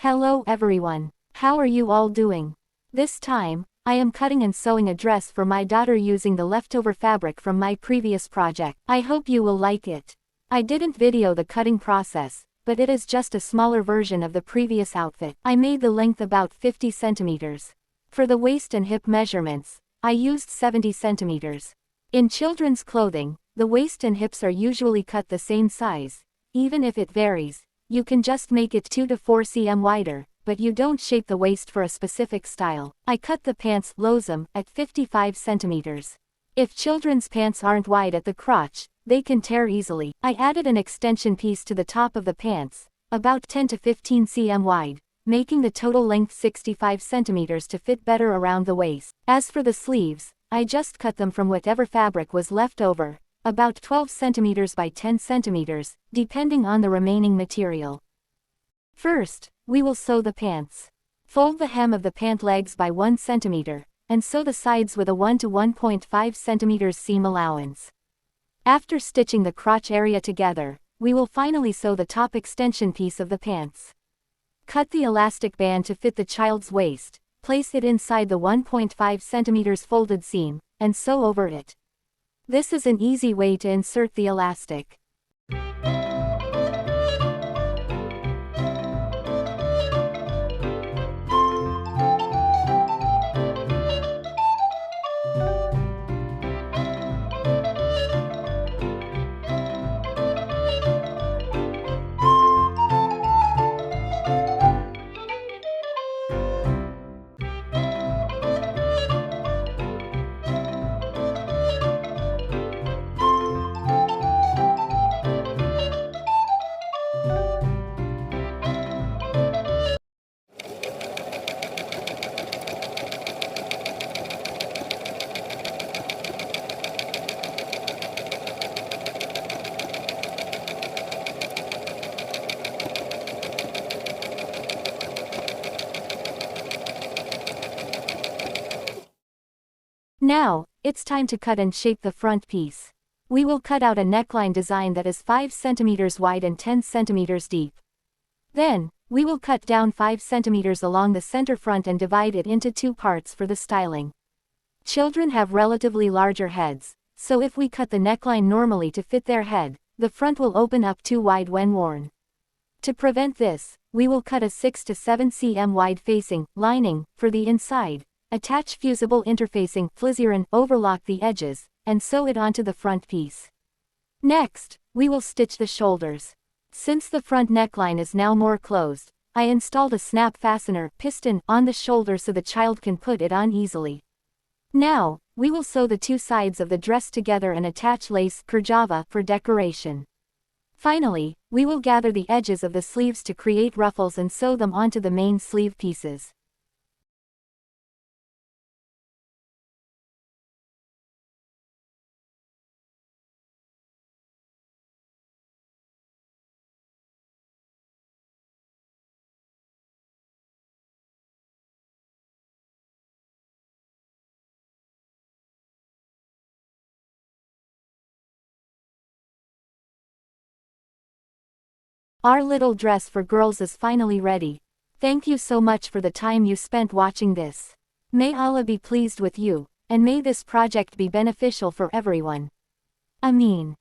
Hello everyone. How are you all doing? This time, I am cutting and sewing a dress for my daughter using the leftover fabric from my previous project. I hope you will like it. I didn't video the cutting process, but it is just a smaller version of the previous outfit. I made the length about 50 centimeters. For the waist and hip measurements, I used 70 centimeters. In children's clothing, the waist and hips are usually cut the same size. Even if it varies, you can just make it 2 to 4 cm wider, but you don't shape the waist for a specific style. I cut the pants losum at 55 centimeters. If children's pants aren't wide at the crotch, they can tear easily. I added an extension piece to the top of the pants, about 10 to 15 cm wide, making the total length 65 centimeters to fit better around the waist. As for the sleeves, I just cut them from whatever fabric was left over, about 12 centimeters by 10 centimeters, depending on the remaining material. First, we will sew the pants. Fold the hem of the pant legs by 1 centimeter, and sew the sides with a 1 to 1.5 centimeters seam allowance. After stitching the crotch area together, we will finally sew the top extension piece of the pants. Cut the elastic band to fit the child's waist, place it inside the 1.5 centimeters folded seam, and sew over it. This is an easy way to insert the elastic. Now, it's time to cut and shape the front piece. We will cut out a neckline design that is 5 centimeters wide and 10 centimeters deep. Then, we will cut down 5 centimeters along the center front and divide it into 2 parts for the styling. Children have relatively larger heads, so if we cut the neckline normally to fit their head, the front will open up too wide when worn. To prevent this, we will cut a 6 to 7 cm wide facing lining for the inside. Attach fusible interfacing flizzerin, overlock the edges, and sew it onto the front piece. Next, we will stitch the shoulders. Since the front neckline is now more closed, I installed a snap fastener piston on the shoulder so the child can put it on easily. Now, we will sew the 2 sides of the dress together and attach lace Qizchalarga for decoration. Finally, we will gather the edges of the sleeves to create ruffles and sew them onto the main sleeve pieces. Our little dress for girls is finally ready. Thank you so much for the time you spent watching this. May Allah be pleased with you, and may this project be beneficial for everyone. Ameen.